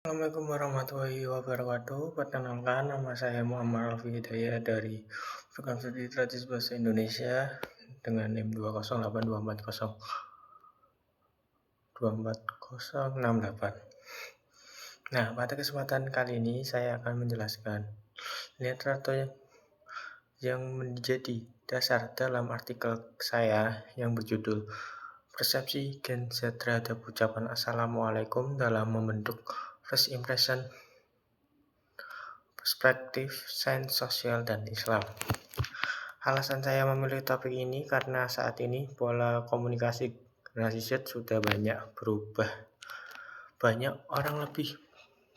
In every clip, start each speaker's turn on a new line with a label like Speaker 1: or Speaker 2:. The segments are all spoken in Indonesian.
Speaker 1: Assalamualaikum warahmatullahi wabarakatuh. Perkenalkan, nama saya Muhammad Alfi Hidayat dari Program Studi Tradisi Bahasa Indonesia dengan NIM 20824024068. Nah, pada kesempatan kali ini saya akan menjelaskan literatur yang menjadi dasar dalam artikel saya yang berjudul Persepsi Gen Z terhadap ucapan Assalamualaikum dalam membentuk First Impression, Perspektif, Sains Sosial, dan Islam. Alasan saya memilih topik ini karena saat ini pola komunikasi generasi Z sudah banyak berubah. Banyak orang lebih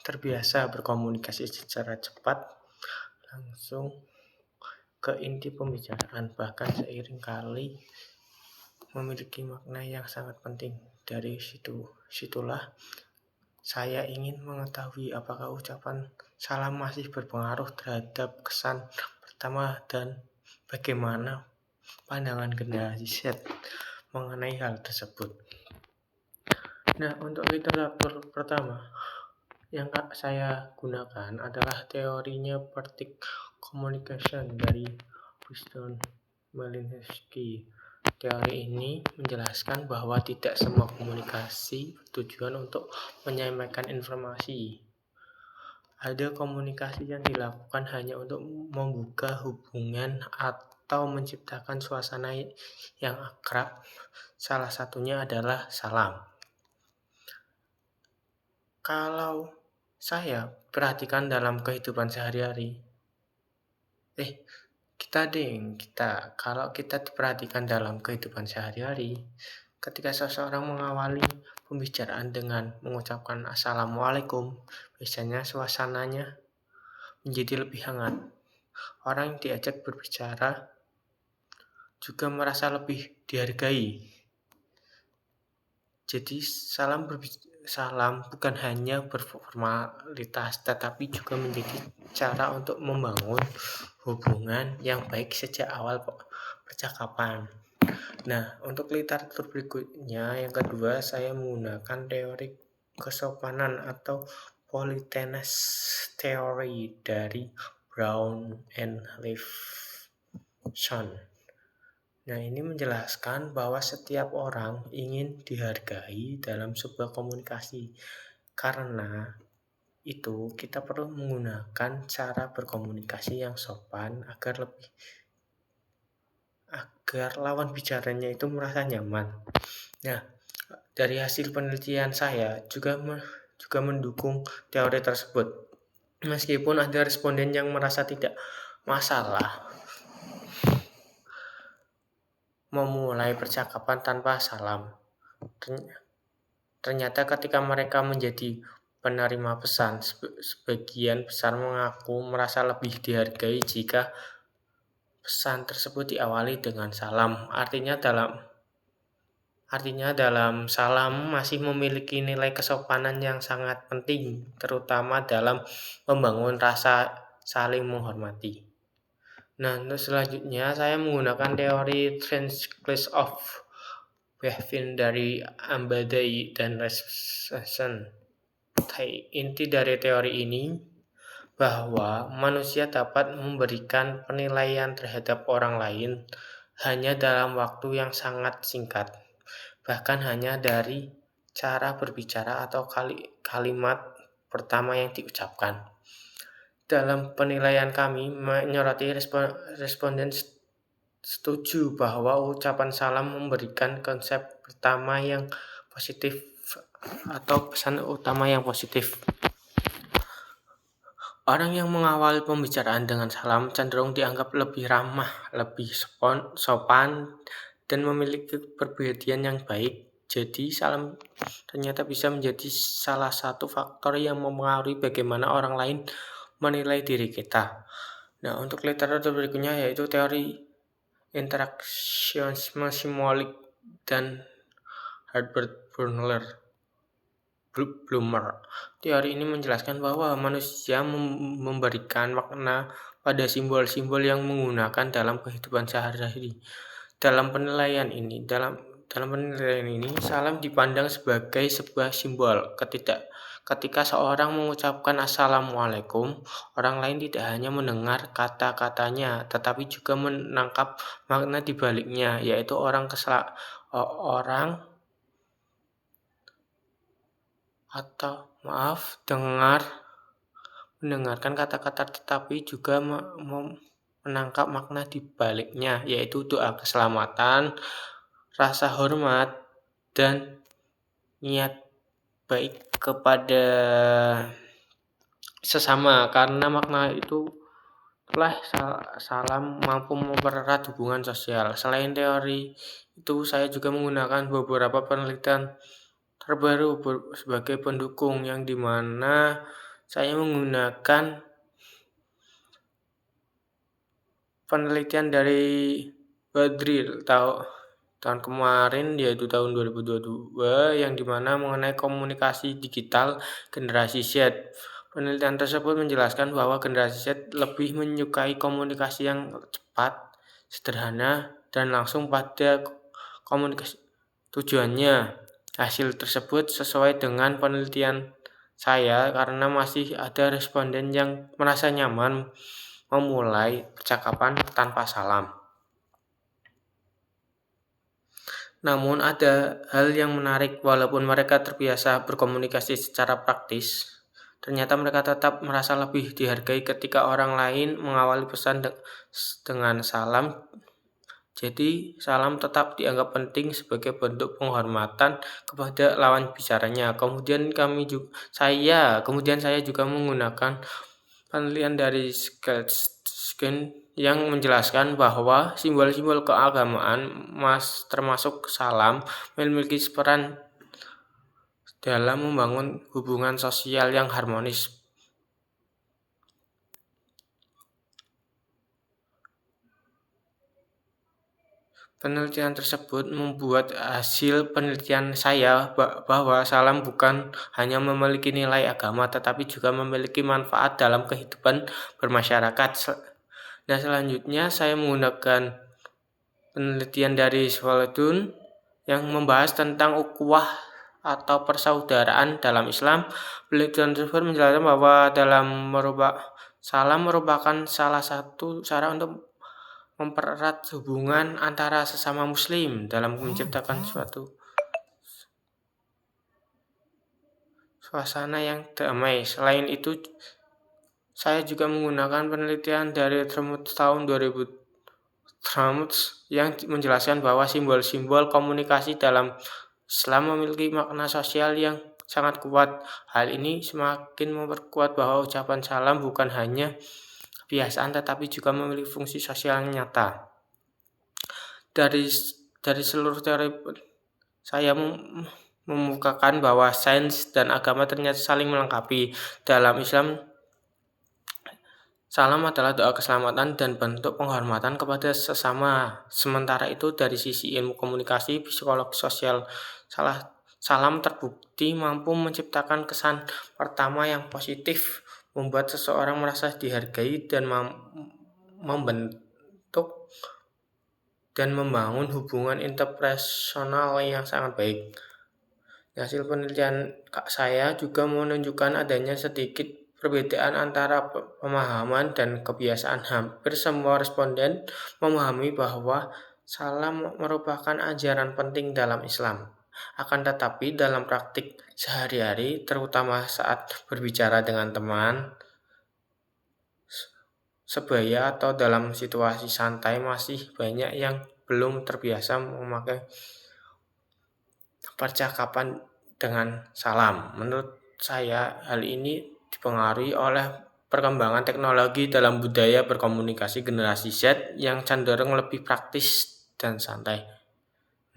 Speaker 1: terbiasa berkomunikasi secara cepat, langsung ke inti pembicaraan, bahkan seiring kali memiliki makna yang sangat penting. Dari situlah saya ingin mengetahui apakah ucapan salam masih berpengaruh terhadap kesan pertama dan bagaimana pandangan generasi Z mengenai hal tersebut. Nah, untuk literatur pertama yang saya gunakan adalah teorinya Vertic Communication dari Winston Malinowski. Teori ini menjelaskan bahwa tidak semua komunikasi bertujuan untuk menyampaikan informasi. Ada komunikasi yang dilakukan hanya untuk membuka hubungan atau menciptakan suasana yang akrab. Salah satunya adalah salam. Kalau saya perhatikan dalam kehidupan sehari-hari, kalau kita diperhatikan dalam kehidupan sehari-hari, ketika seseorang mengawali pembicaraan dengan mengucapkan Assalamualaikum, biasanya suasananya menjadi lebih hangat. Orang yang diajak berbicara juga merasa lebih dihargai. Jadi salam bukan hanya berformalitas, tetapi juga menjadi cara untuk membangun hubungan yang baik sejak awal percakapan. Nah, untuk literatur berikutnya, yang kedua, saya menggunakan teori kesopanan atau politeness theory dari Brown and Levinson. Nah, ini menjelaskan bahwa setiap orang ingin dihargai dalam sebuah komunikasi. Karena itu, kita perlu menggunakan cara berkomunikasi yang sopan agar lawan bicaranya itu merasa nyaman. Nah, dari hasil penelitian saya juga mendukung teori tersebut. Meskipun ada responden yang merasa tidak masalah memulai percakapan tanpa salam. Ternyata ketika mereka menjadi penerima pesan, sebagian besar mengaku merasa lebih dihargai jika pesan tersebut diawali dengan salam. Artinya dalam salam masih memiliki nilai kesopanan yang sangat penting, terutama dalam membangun rasa saling menghormati. Nah, untuk selanjutnya saya menggunakan teori Transclass of Behaviour dari Ambadai dan Reason. Inti dari teori ini bahwa manusia dapat memberikan penilaian terhadap orang lain hanya dalam waktu yang sangat singkat, bahkan hanya dari cara berbicara atau kalimat pertama yang diucapkan. Dalam penilaian kami menyoroti responden setuju bahwa ucapan salam memberikan konsep pertama yang positif atau pesan utama yang positif. Orang yang mengawali pembicaraan dengan salam cenderung dianggap lebih ramah, lebih sopan, dan memiliki kepribadian yang baik. Jadi salam ternyata bisa menjadi salah satu faktor yang mempengaruhi bagaimana orang lain menilai diri kita. Nah, untuk literatur berikutnya yaitu teori interaksionisme simbolik dan Herbert Blumer. Teori ini menjelaskan bahwa manusia memberikan makna pada simbol-simbol yang menggunakan dalam kehidupan sehari-hari. Dalam penilaian ini, salam dipandang sebagai sebuah simbol Ketika seorang mengucapkan "Assalamualaikum", orang lain tidak hanya mendengar kata-katanya, tetapi juga menangkap makna di baliknya, yaitu orang atau mendengarkan kata-kata tetapi juga menangkap makna di baliknya, yaitu doa keselamatan, rasa hormat, dan niat baik kepada sesama. Karena makna itulah salam mampu mempererat hubungan sosial. Selain teori itu, saya juga menggunakan beberapa penelitian terbaru sebagai pendukung, yang dimana saya menggunakan penelitian dari Badril tahun kemarin, yaitu tahun 2022, yang dimana mengenai komunikasi digital generasi Z. Penelitian tersebut menjelaskan bahwa generasi Z lebih menyukai komunikasi yang cepat, sederhana, dan langsung pada komunikasi tujuannya. Hasil tersebut sesuai dengan penelitian saya karena masih ada responden yang merasa nyaman memulai percakapan tanpa salam. Namun ada hal yang menarik, walaupun mereka terbiasa berkomunikasi secara praktis, ternyata mereka tetap merasa lebih dihargai ketika orang lain mengawali pesan dengan salam. Jadi salam tetap dianggap penting sebagai bentuk penghormatan kepada lawan bicaranya. Kemudian saya juga menggunakan penelitian dari Sketchkin yang menjelaskan bahwa simbol-simbol keagamaan, termasuk salam, memiliki peran dalam membangun hubungan sosial yang harmonis. Penelitian tersebut membuat hasil penelitian saya bahwa salam bukan hanya memiliki nilai agama, tetapi juga memiliki manfaat dalam kehidupan bermasyarakat. Dan selanjutnya saya menggunakan penelitian dari Swaldun yang membahas tentang ukhuwah atau persaudaraan dalam Islam. Penelitian tersebut menjelaskan bahwa salam merupakan salah satu cara untuk mempererat hubungan antara sesama muslim dalam menciptakan suatu suasana yang damai. Selain itu, saya juga menggunakan penelitian dari Trumut tahun 2000 yang menjelaskan bahwa simbol-simbol komunikasi dalam Islam memiliki makna sosial yang sangat kuat. Hal ini semakin memperkuat bahwa ucapan salam bukan hanya kebiasaan tetapi juga memiliki fungsi sosial yang nyata. Dari seluruh teori, saya memukakan bahwa sains dan agama ternyata saling melengkapi. Dalam Islam, salam adalah doa keselamatan dan bentuk penghormatan kepada sesama. Sementara itu, dari sisi ilmu komunikasi, psikologi sosial, salam terbukti mampu menciptakan kesan pertama yang positif, membuat seseorang merasa dihargai dan membentuk dan membangun hubungan interpersonal yang sangat baik. Hasil penelitian saya juga menunjukkan adanya sedikit perbedaan antara pemahaman dan kebiasaan. Hampir semua responden memahami bahwa salam merupakan ajaran penting dalam Islam. Akan tetapi dalam praktik sehari-hari, terutama saat berbicara dengan teman sebaya atau dalam situasi santai, masih banyak yang belum terbiasa memakai percakapan dengan salam. Menurut saya, hal ini dipengaruhi oleh perkembangan teknologi dalam budaya berkomunikasi generasi Z yang cenderung lebih praktis dan santai.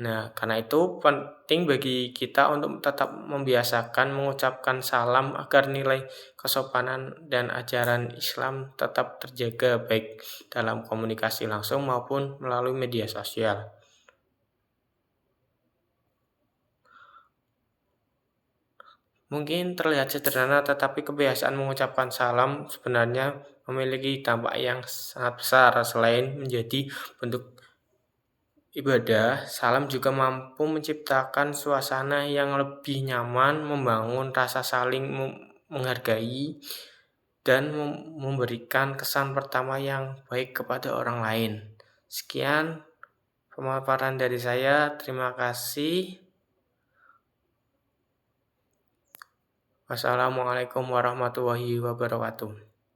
Speaker 1: Nah, karena itu penting bagi kita untuk tetap membiasakan mengucapkan salam agar nilai kesopanan dan ajaran Islam tetap terjaga baik dalam komunikasi langsung maupun melalui media sosial. Mungkin terlihat sederhana, tetapi kebiasaan mengucapkan salam sebenarnya memiliki dampak yang sangat besar. Selain menjadi bentuk ibadah, salam juga mampu menciptakan suasana yang lebih nyaman, membangun rasa saling menghargai, dan memberikan kesan pertama yang baik kepada orang lain. Sekian pemaparan dari saya. Terima kasih. Wassalamualaikum warahmatullahi wabarakatuh.